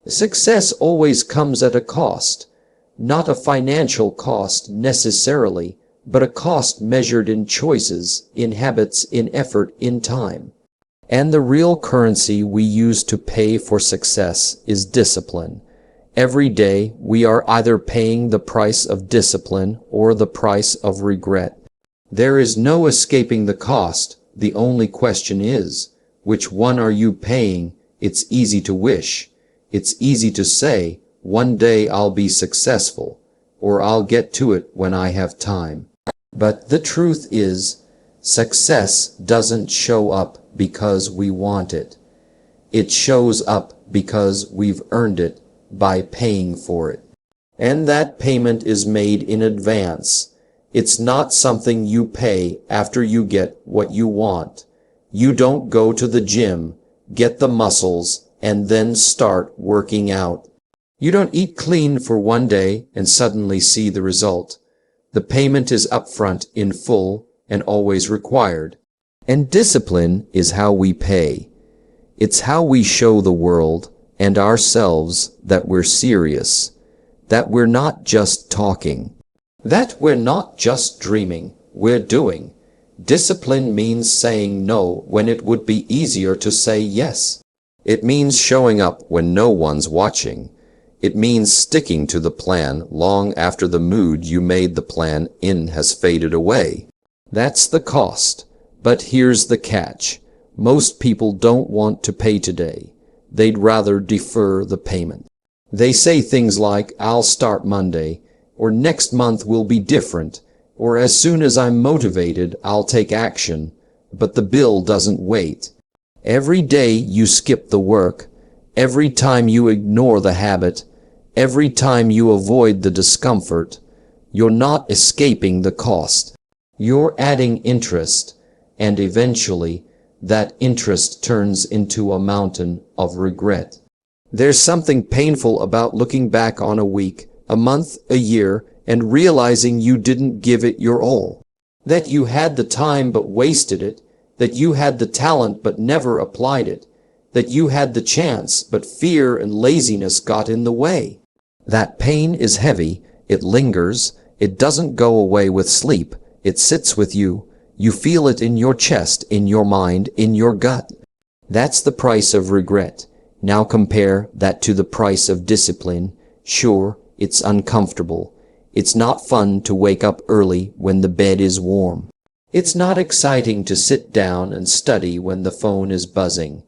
Success always comes at a cost, not a financial cost necessarily, but a cost measured in choices, in habits, in effort, in time. And the real currency we use to pay for success is discipline. Every day we are either paying the price of discipline or the price of regret. There is no escaping the cost. The only question is, which one are you paying? It's easy to wish. It's easy to say, one day I'll be successful, or I'll get to it when I have time. But the truth is, success doesn't show up because we want it. It shows up because we've earned it by paying for it. And that payment is made in advance. It's not something you pay after you get what you want. You don't go to the gym, get the muscles, and then start working out. You don't eat clean for one day and suddenly see the result. The payment is upfront, in full, and always required. And discipline is how we pay. It's how we show the world and ourselves that we're serious, that we're not just talking, that we're not just dreaming, we're doing. Discipline means saying no when it would be easier to say yes. It means showing up when no one's watching. It means sticking to the plan long after the mood you made the plan in has faded away. That's the cost. But here's the catch. Most people don't want to pay today. They'd rather defer the payment. They say things like, I'll start Monday, or next month will be different, or as soon as I'm motivated, I'll take action. But the bill doesn't wait. Every day you skip the work, every time you ignore the habit, every time you avoid the discomfort, you're not escaping the cost. You're adding interest, and eventually that interest turns into a mountain of regret. There's something painful about looking back on a week, a month, a year, and realizing you didn't give it your all. That you had the time but wasted it, that you had the talent but never applied it, that you had the chance but fear and laziness got in the way. That pain is heavy, it lingers, it doesn't go away with sleep, it sits with you. You feel it in your chest, in your mind, in your gut. That's the price of regret. Now compare that to the price of discipline. Sure, it's uncomfortable. It's not fun to wake up early when the bed is warm. It's not exciting to sit down and study when the phone is buzzing.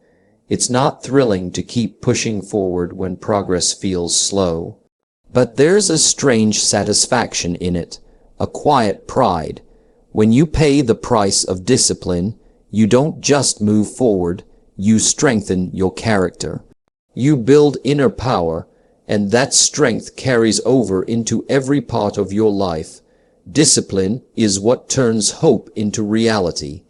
It's not thrilling to keep pushing forward when progress feels slow. But there's a strange satisfaction in it, a quiet pride. When you pay the price of discipline, you don't just move forward, you strengthen your character. You build inner power, and that strength carries over into every part of your life. Discipline is what turns hope into reality.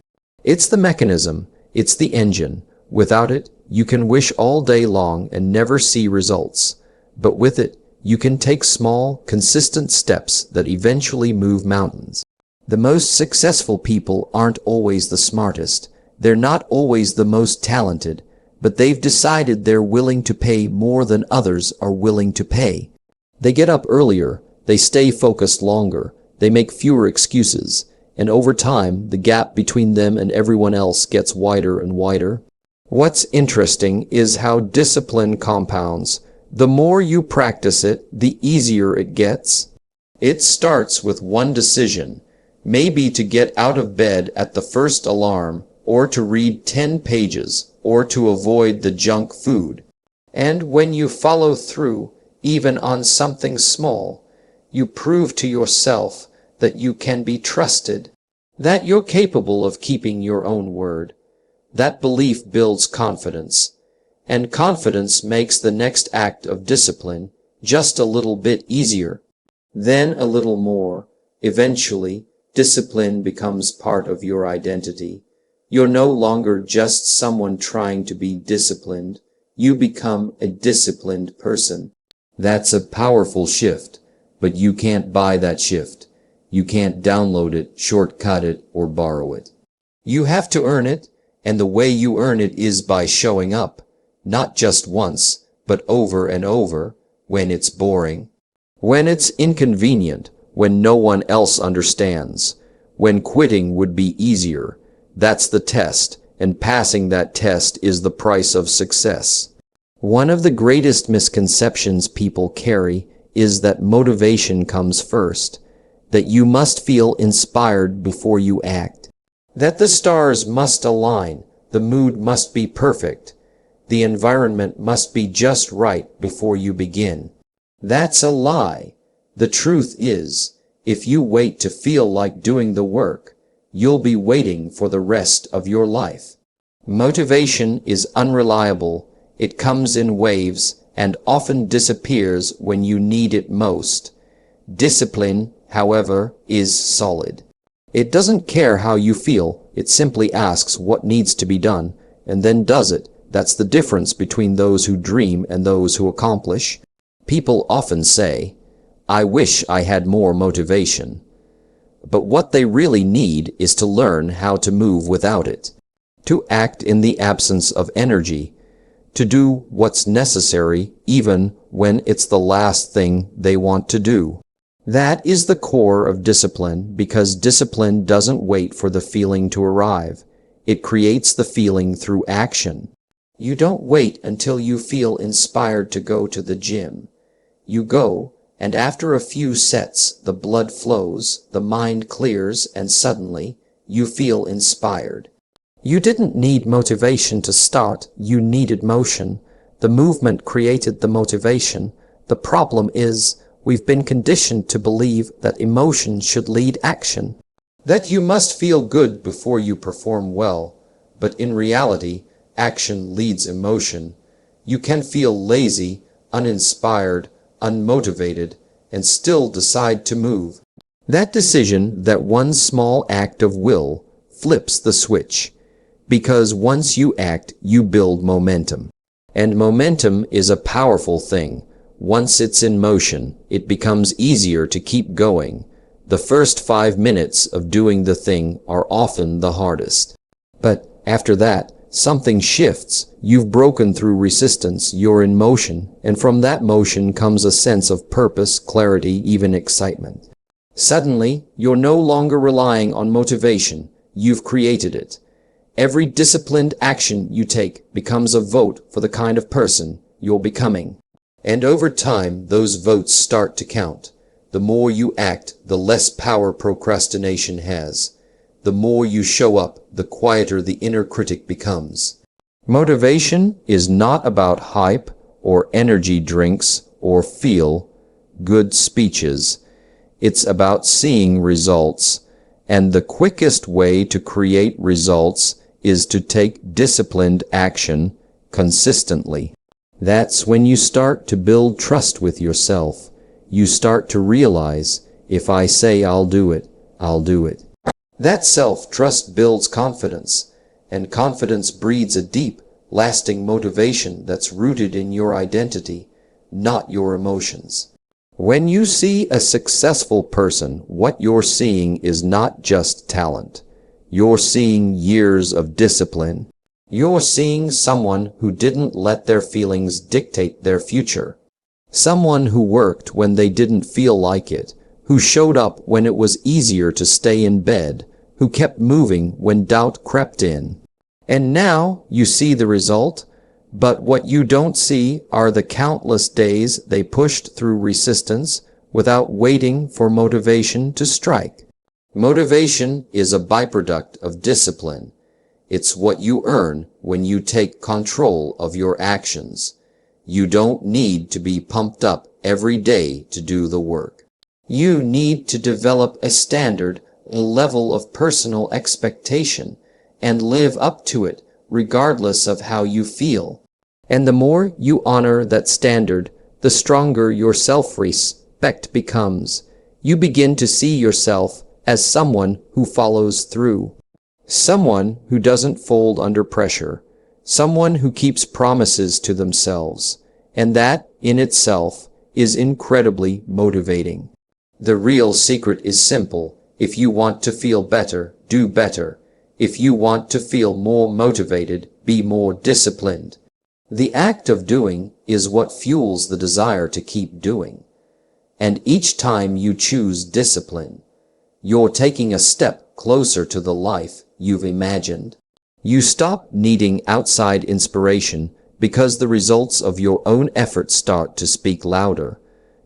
It's the mechanism, it's the engine. Without it, you can wish all day long and never see results. But with it, you can take small, consistent steps that eventually move mountains. The most successful people aren't always the smartest. They're not always the most talented, but they've decided they're willing to pay more than others are willing to pay. They get up earlier, they stay focused longer, they make fewer excuses, and over time, the gap between them and everyone else gets wider and wider. What's interesting is how discipline compounds. The more you practice it, the easier it gets. It starts with one decision. Maybe to get out of bed at the first alarm, or to read 10 pages, or to avoid the junk food. And when you follow through, even on something small, you prove to yourself that you can be trusted, that you're capable of keeping your own word. That belief builds confidence, and confidence makes the next act of discipline just a little bit easier, then a little more. Eventually, discipline becomes part of your identity. You're no longer just someone trying to be disciplined. You become a disciplined person. That's a powerful shift, but you can't buy that shift. You can't download it, shortcut it, or borrow it. You have to earn it, and the way you earn it is by showing up, not just once, but over and over, when it's boring, when it's inconvenient, when no one else understands, when quitting would be easier. That's the test, and passing that test is the price of success. One of the greatest misconceptions people carry is that motivation comes first, that you must feel inspired before you act, that the stars must align, the mood must be perfect, the environment must be just right before you begin. That's a lie. The truth is, if you wait to feel like doing the work, you'll be waiting for the rest of your life. Motivation is unreliable. It comes in waves and often disappears when you need it most. Discipline, however, is solid. It doesn't care how you feel. It simply asks what needs to be done and then does it. That's the difference between those who dream and those who accomplish. People often say, "I wish I had more motivation." But what they really need is to learn how to move without it, to act in the absence of energy, to do what's necessary even when it's the last thing they want to do. That is the core of discipline, because discipline doesn't wait for the feeling to arrive. It creates the feeling through action. You don't wait until you feel inspired to go to the gym. You go, and after a few sets, the blood flows, the mind clears, and suddenly you feel inspired. You didn't need motivation to start, you needed motion. The movement created the motivation. The problem is, we've been conditioned to believe that emotion should lead action, that you must feel good before you perform well. But in reality, action leads emotion. You can feel lazy, uninspired, unmotivated, and still decide to move. That decision, that one small act of will, flips the switch. Because once you act, you build momentum. And momentum is a powerful thing. Once it's in motion, it becomes easier to keep going. The first 5 minutes of doing the thing are often the hardest. But after that, something shifts. You've broken through resistance, you're in motion, and from that motion comes a sense of purpose, clarity, even excitement. Suddenly, you're no longer relying on motivation. You've created it. Every disciplined action you take becomes a vote for the kind of person you're becoming. And over time, those votes start to count. The more you act, the less power procrastination has. The more you show up, the quieter the inner critic becomes. Motivation is not about hype or energy drinks or feel-good speeches. It's about seeing results. And the quickest way to create results is to take disciplined action consistently. That's when you start to build trust with yourself. You start to realize, if I say I'll do it, I'll do it. That self-trust builds confidence, and confidence breeds a deep, lasting motivation that's rooted in your identity, not your emotions. When you see a successful person, what you're seeing is not just talent. You're seeing years of discipline. You're seeing someone who didn't let their feelings dictate their future. Someone who worked when they didn't feel like it, who showed up when it was easier to stay in bed, who kept moving when doubt crept in. And now you see the result, but what you don't see are the countless days they pushed through resistance without waiting for motivation to strike. Motivation is a byproduct of discipline. It's what you earn when you take control of your actions. You don't need to be pumped up every day to do the work. You need to develop a standard, a level of personal expectation, and live up to it regardless of how you feel. And the more you honor that standard, the stronger your self-respect becomes. You begin to see yourself as someone who follows through, someone who doesn't fold under pressure, someone who keeps promises to themselves, and that, in itself, is incredibly motivating. The real secret is simple. If you want to feel better, do better. If you want to feel more motivated, be more disciplined. The act of doing is what fuels the desire to keep doing. And each time you choose discipline, you're taking a step closer to the life you've imagined. You stop needing outside inspiration because the results of your own efforts start to speak louder.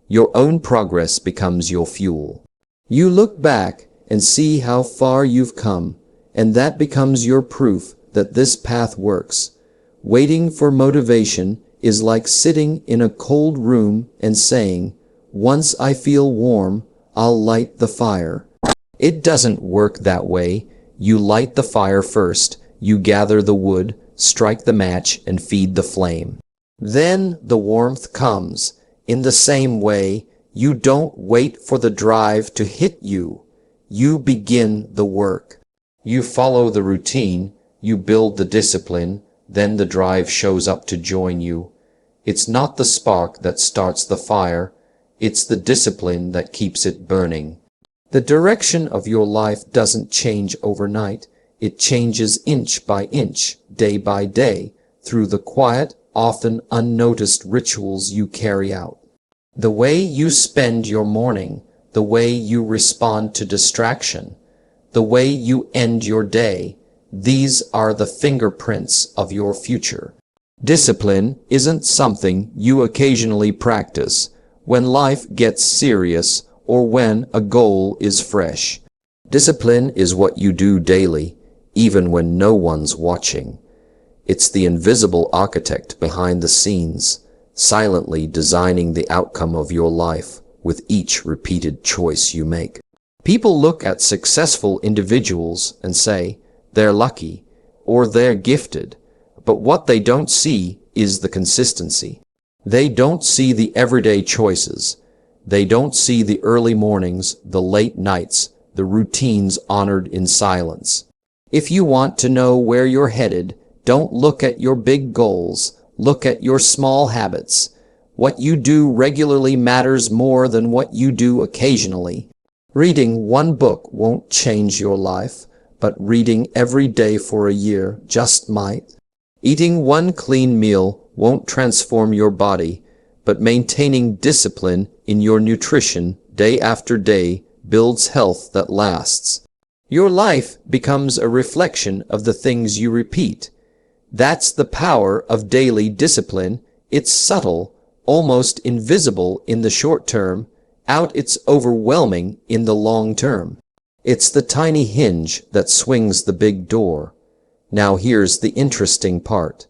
Your own progress becomes your fuel. You look back and see how far you've come, and that becomes your proof that this path works. Waiting for motivation is like sitting in a cold room and saying, "Once I feel warm, I'll light the fire." It doesn't work that way. You light the fire first. You gather the wood, strike the match, and feed the flame. Then the warmth comes. In the same way, you don't wait for the drive to hit you. You begin the work. You follow the routine, you build the discipline, then the drive shows up to join you. It's not the spark that starts the fire, it's the discipline that keeps it burning. The direction of your life doesn't change overnight. It changes inch by inch, day by day, through the quiet, often unnoticed rituals you carry out. The way you spend your morning, the way you respond to distraction, the way you end your day, these are the fingerprints of your future. Discipline isn't something you occasionally practice when life gets serious or when a goal is fresh. Discipline is what you do daily, even when no one's watching. It's the invisible architect behind the scenes, silently designing the outcome of your life with each repeated choice you make. People look at successful individuals and say, they're lucky, or they're gifted, but what they don't see is the consistency. They don't see the everyday choices. They don't see the early mornings, the late nights, the routines honored in silence. If you want to know where you're headed, don't look at your big goals. Look at your small habits. What you do regularly matters more than what you do occasionally. Reading one book won't change your life, but reading every day for a year just might. Eating one clean meal won't transform your body, but maintaining discipline in your nutrition day after day builds health that lasts. Your life becomes a reflection of the things you repeat. That's the power of daily discipline. It's subtle, almost invisible in the short term, it's overwhelming in the long term. It's the tiny hinge that swings the big door. Now here's the interesting part.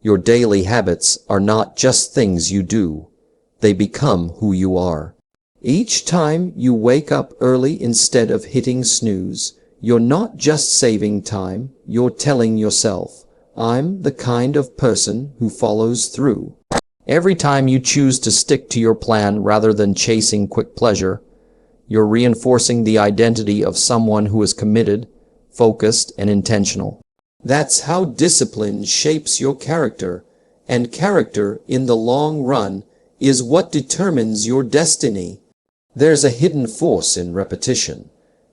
Your daily habits are not just things you do. They become who you are. Each time you wake up early instead of hitting snooze, you're not just saving time, you're telling yourself, I'm the kind of person who follows through. Every time you choose to stick to your plan rather than chasing quick pleasure, you're reinforcing the identity of someone who is committed, focused, and intentional. That's how discipline shapes your character, and character, in the long run, is what determines your destiny. There's a hidden force in repetition.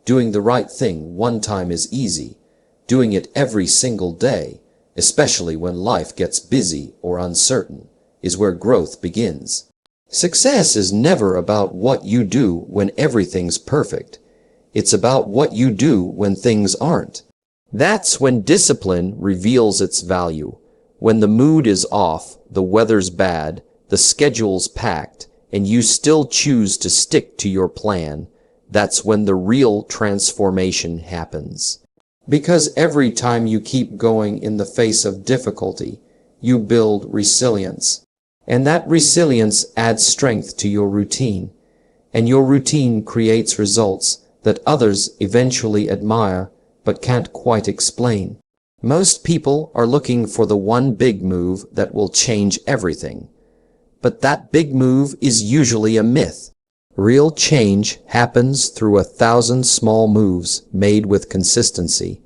Doing the right thing one time is easy. Doing it every single day, especially when life gets busy or uncertain, is where growth begins. Success is never about what you do when everything's perfect. It's about what you do when things aren't. That's when discipline reveals its value. When the mood is off, the weather's bad, the schedule's packed, and you still choose to stick to your plan, that's when the real transformation happens. Because every time you keep going in the face of difficulty, you build resilience. And that resilience adds strength to your routine. And your routine creates results that others eventually admire but can't quite explain. Most people are looking for the one big move that will change everything. But that big move is usually a myth. Real change happens through 1,000 small moves made with consistency.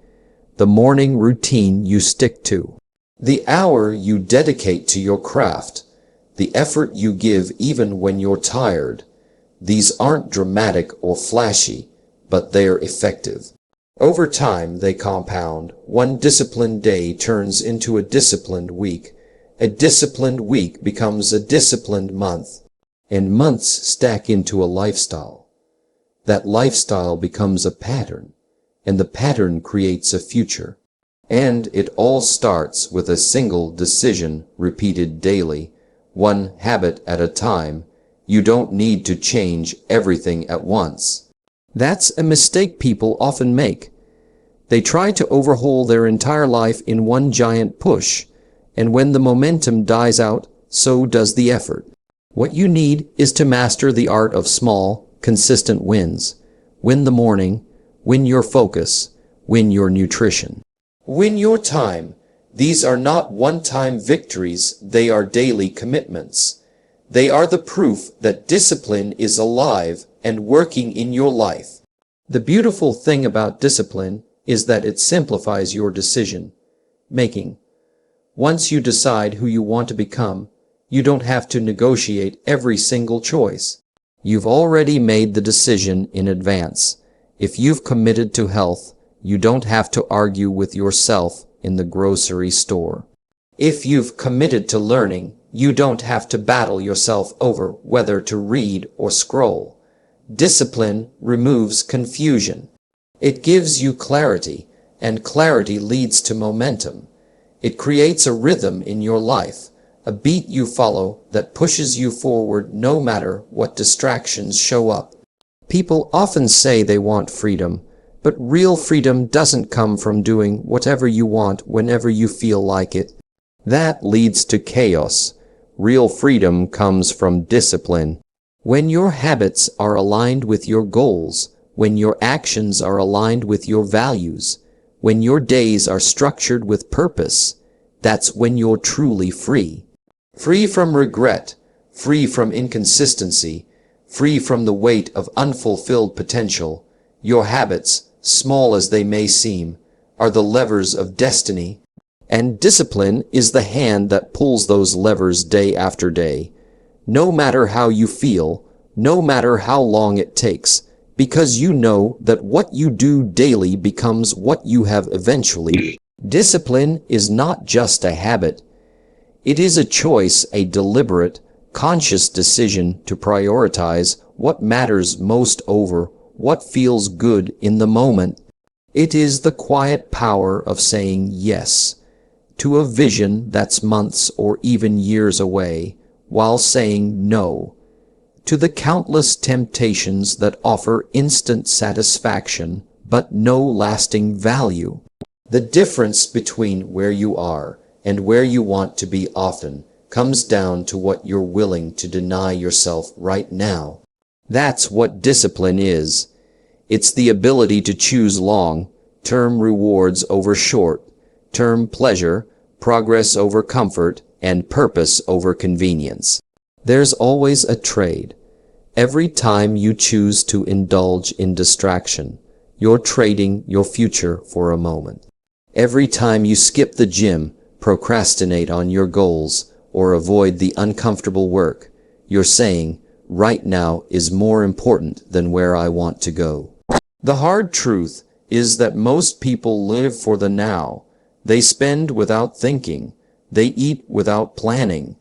The morning routine you stick to. The hour you dedicate to your craft. The effort you give even when you're tired. These aren't dramatic or flashy, but they're effective. Over time, they compound. One disciplined day turns into a disciplined week, A disciplined week becomes a disciplined month, and months stack into a lifestyle. That lifestyle becomes a pattern, and the pattern creates a future. And it all starts with a single decision repeated daily, one habit at a time. You don't need to change everything at once. That's a mistake people often make. They try to overhaul their entire life in one giant push, and when the momentum dies out, so does the effort. What you need is to master the art of small, consistent wins. Win the morning, win your focus, win your nutrition. Win your time. These are not one-time victories, they are daily commitments. They are the proof that discipline is alive and working in your life. The beautiful thing about discipline is that it simplifies your decision making. Once you decide who you want to become, you don't have to negotiate every single choice. You've already made the decision in advance. If you've committed to health, you don't have to argue with yourself in the grocery store. If you've committed to learning, you don't have to battle yourself over whether to read or scroll. Discipline removes confusion. It gives you clarity, and clarity leads to momentum. It creates a rhythm in your life, a beat you follow that pushes you forward no matter what distractions show up. People often say they want freedom, but real freedom doesn't come from doing whatever you want whenever you feel like it. That leads to chaos. Real freedom comes from discipline. When your habits are aligned with your goals, when your actions are aligned with your values, when your days are structured with purpose, that's when you're truly free. Free from regret, free from inconsistency, free from the weight of unfulfilled potential. Your habits, small as they may seem, are the levers of destiny, and discipline is the hand that pulls those levers day after day. No matter how you feel, no matter how long it takes, because you know that what you do daily becomes what you have eventually. Discipline is not just a habit. It is a choice, a deliberate, conscious decision to prioritize what matters most over what feels good in the moment. It is the quiet power of saying yes to a vision that's months or even years away, while saying no to the countless temptations that offer instant satisfaction but no lasting value. The difference between where you are and where you want to be often comes down to what you're willing to deny yourself right now. That's what discipline is. It's the ability to choose long-term rewards over short-term pleasure, progress over comfort, and purpose over convenience. There's always a trade. Every time you choose to indulge in distraction, you're trading your future for a moment. Every time you skip the gym, procrastinate on your goals, or avoid the uncomfortable work, you're saying, right now is more important than where I want to go. The hard truth is that most people live for the now. They spend without thinking. They eat without planning.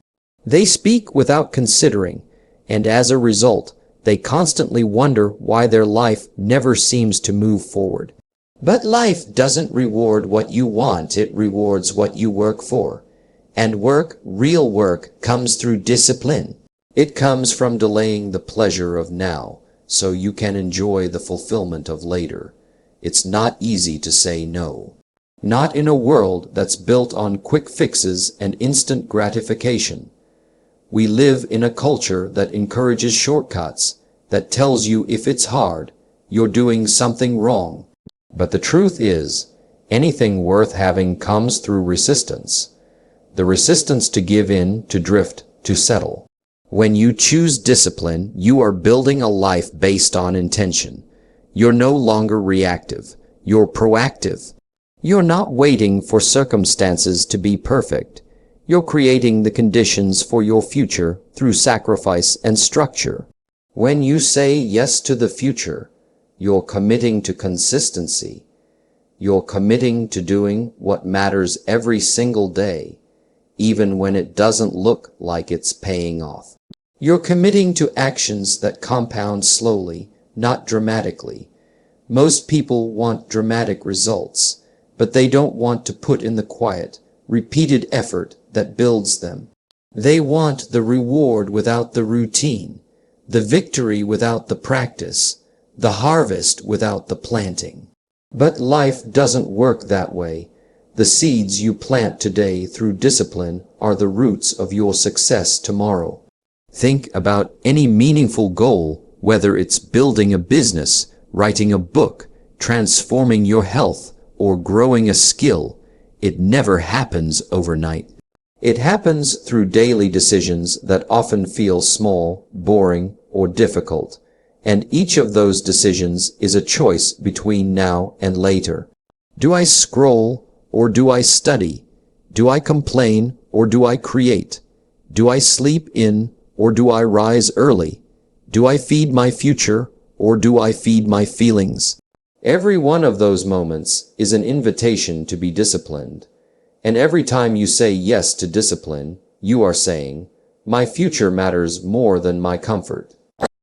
They speak without considering, and as a result, they constantly wonder why their life never seems to move forward. But life doesn't reward what you want, it rewards what you work for. And work, real work, comes through discipline. It comes from delaying the pleasure of now, so you can enjoy the fulfillment of later. It's not easy to say no. Not in a world that's built on quick fixes and instant gratification. We live in a culture that encourages shortcuts, that tells you if it's hard, you're doing something wrong. But the truth is, anything worth having comes through resistance. The resistance to give in, to drift, to settle. When you choose discipline, you are building a life based on intention. You're no longer reactive. You're proactive. You're not waiting for circumstances to be perfect. You're creating the conditions for your future through sacrifice and structure. When you say yes to the future, you're committing to consistency. You're committing to doing what matters every single day. even when it doesn't look like it's paying off. You're committing to actions that compound slowly, not dramatically. Most people want dramatic results, but they don't want to put in the quiet, repeated effort that builds them. They want the reward without the routine, the victory without the practice, the harvest without the planting. But life doesn't work that way. The seeds you plant today through discipline are the roots of your success tomorrow. Think about any meaningful goal, whether it's building a business, writing a book, transforming your health, or growing a skill. It never happens overnight. It happens through daily decisions that often feel small, boring, or difficult. And each of those decisions is a choice between now and later. Do I scroll or do I study? Do I complain or do I create? Do I sleep in or do I rise early? Do I feed my future or do I feed my feelings? Every one of those moments is an invitation to be disciplined. And every time you say yes to discipline, you are saying, my future matters more than my comfort.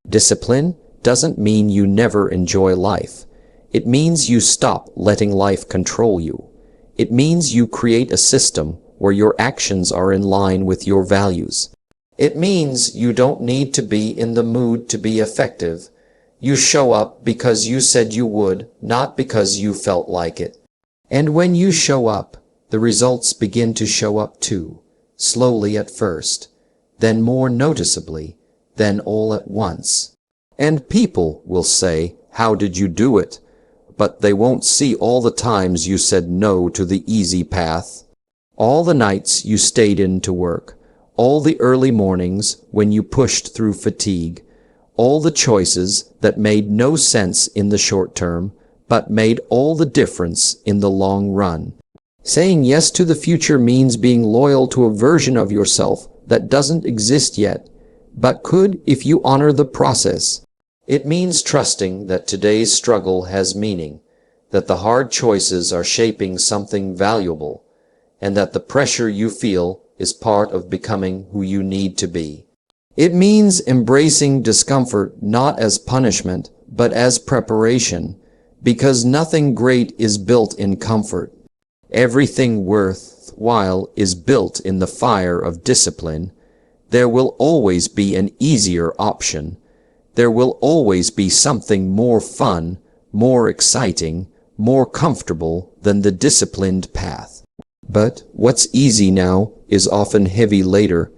Discipline doesn't mean you never enjoy life. It means you stop letting life control you. It means you create a system where your actions are in line with your values. It means you don't need to be in the mood to be effective. You show up because you said you would, not because you felt like it. And when you show up, the results begin to show up too, slowly at first, then more noticeably, then all at once. And people will say, how did you do it? But they won't see all the times you said no to the easy path, all the nights you stayed in to work, all the early mornings when you pushed through fatigue, all the choices that made no sense in the short term, but made all the difference in the long run. Saying yes to the future means being loyal to a version of yourself that doesn't exist yet, but could if you honor the process. It means trusting that today's struggle has meaning, that the hard choices are shaping something valuable, and that the pressure you feel is part of becoming who you need to be. It means embracing discomfort not as punishment, but as preparation, because nothing great is built in comfort. Everything worthwhile is built in the fire of discipline. There will always be an easier option. There will always be something more fun, more exciting, more comfortable than the disciplined path. But what's easy now is often heavy later,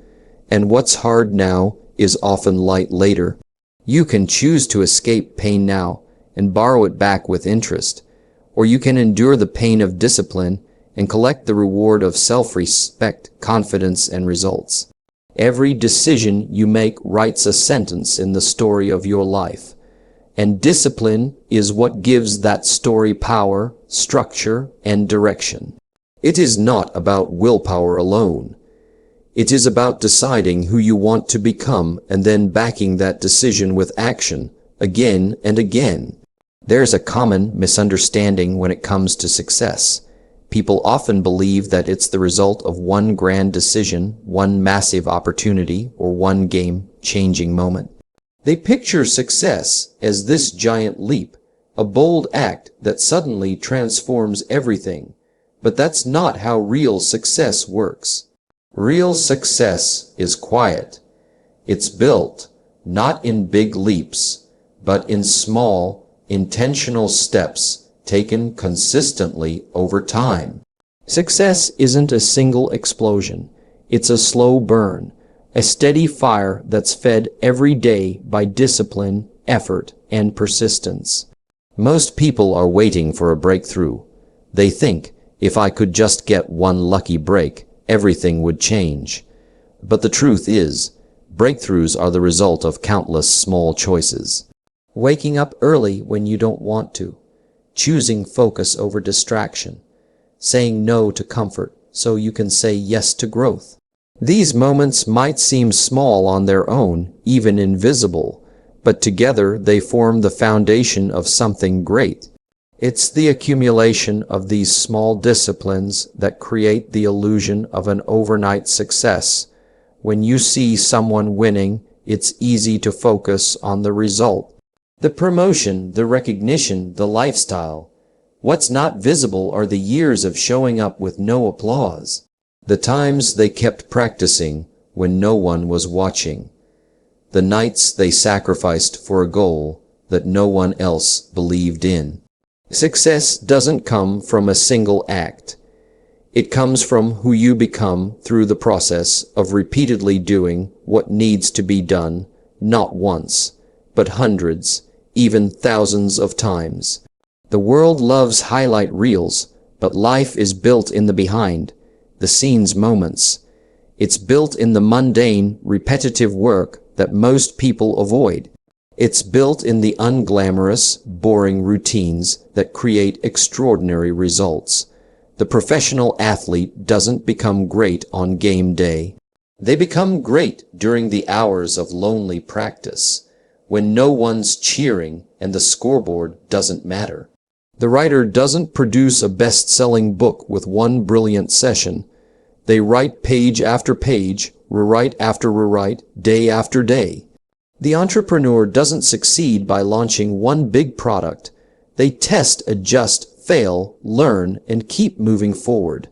and what's hard now is often light later. You can choose to escape pain now and borrow it back with interest, or you can endure the pain of discipline and collect the reward of self-respect, confidence, and results. Every decision you make writes a sentence in the story of your life, and discipline is what gives that story power, structure, and direction. It is not about willpower alone. It is about deciding who you want to become and then backing that decision with action, again and again. There's a common misunderstanding when it comes to success. People often believe that it's the result of one grand decision, one massive opportunity, or one game-changing moment. They picture success as this giant leap, a bold act that suddenly transforms everything. But that's not how real success works. Real success is quiet. It's built, not in big leaps, but in small, intentional steps taken consistently over time. Success isn't a single explosion. It's a slow burn, a steady fire that's fed every day by discipline, effort, and persistence. Most people are waiting for a breakthrough. They think, if I could just get one lucky break, everything would change. But the truth is, breakthroughs are the result of countless small choices. Waking up early when you don't want to, choosing focus over distraction, saying no to comfort so you can say yes to growth. These moments might seem small on their own, even invisible, but together they form the foundation of something great. It's the accumulation of these small disciplines that create the illusion of an overnight success. When you see someone winning, it's easy to focus on the result. The promotion, the recognition, the lifestyle. What's not visible are the years of showing up with no applause. The times they kept practicing when no one was watching. The nights they sacrificed for a goal that no one else believed in. Success doesn't come from a single act. It comes from who you become through the process of repeatedly doing what needs to be done, not once, but hundreds, even thousands of times. The world loves highlight reels, but life is built in the behind, the scenes moments. It's built in the mundane, repetitive work that most people avoid. It's built in the unglamorous, boring routines that create extraordinary results. The professional athlete doesn't become great on game day. They become great during the hours of lonely practice, when no one's cheering and the scoreboard doesn't matter. The writer doesn't produce a best-selling book with one brilliant session. They write page after page, rewrite after rewrite, day after day. The entrepreneur doesn't succeed by launching one big product. They test, adjust, fail, learn, and keep moving forward.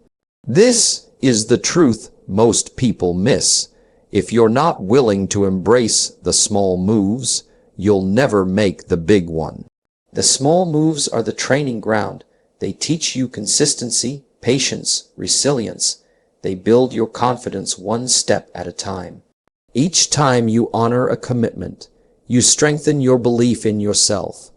This is the truth most people miss. If you're not willing to embrace the small moves, you'll never make the big one. The small moves are the training ground. They teach you consistency, patience, resilience. They build your confidence one step at a time. Each time you honor a commitment, you strengthen your belief in yourself.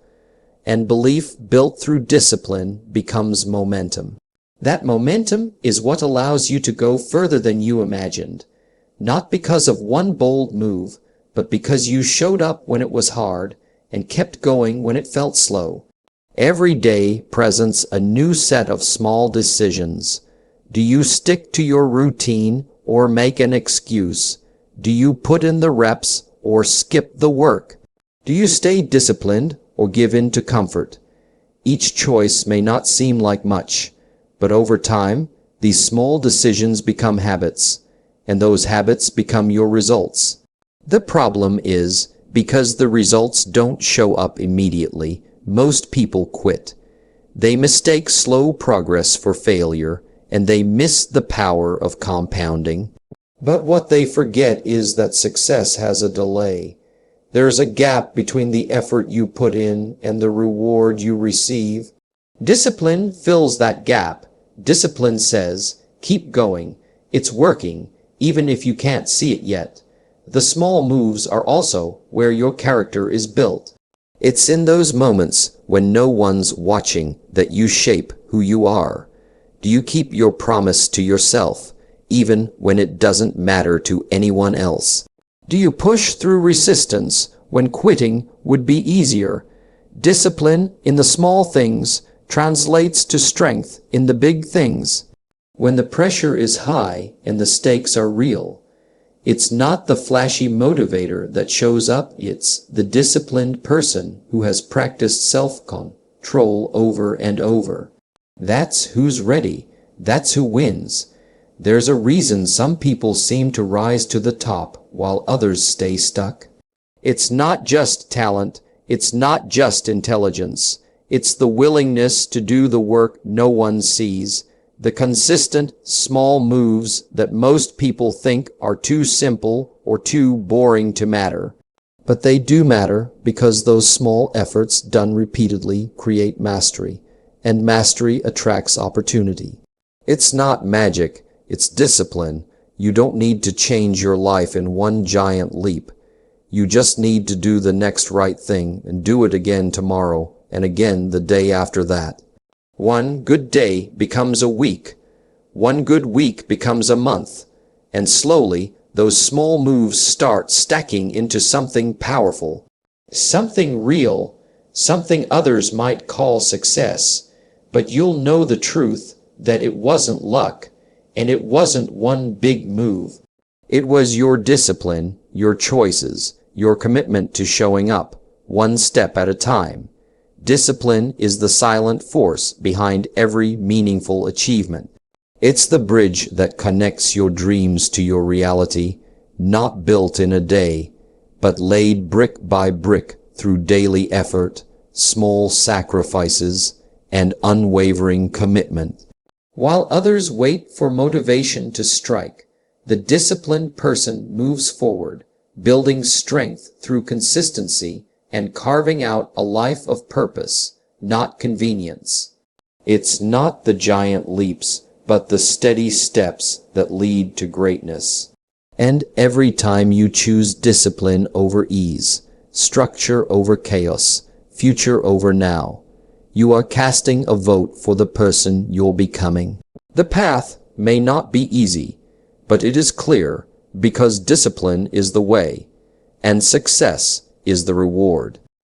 And belief built through discipline becomes momentum. That momentum is what allows you to go further than you imagined. Not because of one bold move, but because you showed up when it was hard and kept going when it felt slow. Every day presents a new set of small decisions. Do you stick to your routine or make an excuse? Do you put in the reps or skip the work? Do you stay disciplined or give in to comfort? Each choice may not seem like much, but over time, these small decisions become habits, and those habits become your results. The problem is, because the results don't show up immediately, most people quit. They mistake slow progress for failure, and they miss the power of compounding. But what they forget is that success has a delay. There's a gap between the effort you put in and the reward you receive. Discipline fills that gap. Discipline says, keep going. It's working, even if you can't see it yet. The small moves are also where your character is built. It's in those moments when no one's watching that you shape who you are. Do you keep your promise to yourself, even when it doesn't matter to anyone else? Do you push through resistance when quitting would be easier? Discipline in the small things translates to strength in the big things. When the pressure is high and the stakes are real, it's not the flashy motivator that shows up, it's the disciplined person who has practiced self-control over and over. That's who's ready. That's who wins. There's a reason some people seem to rise to the top while others stay stuck. It's not just talent. It's not just intelligence. It's the willingness to do the work no one sees. The consistent, small moves that most people think are too simple or too boring to matter. But they do matter because those small efforts done repeatedly create mastery, and mastery attracts opportunity. It's not magic, it's discipline. You don't need to change your life in one giant leap. You just need to do the next right thing and do it again tomorrow and again the day after that. One good day becomes a week. One good week becomes a month. And slowly, those small moves start stacking into something powerful. Something real. Something others might call success. But you'll know the truth that it wasn't luck. And it wasn't one big move. It was your discipline, your choices, your commitment to showing up, one step at a time. Discipline is the silent force behind every meaningful achievement. It's the bridge that connects your dreams to your reality, not built in a day, but laid brick by brick through daily effort, small sacrifices, and unwavering commitment. While others wait for motivation to strike, the disciplined person moves forward, building strength through consistency and carving out a life of purpose, not convenience. It's not the giant leaps, but the steady steps that lead to greatness. And every time you choose discipline over ease, structure over chaos, future over now, you are casting a vote for the person you're becoming. The path may not be easy, but it is clear because discipline is the way, and success is the reward.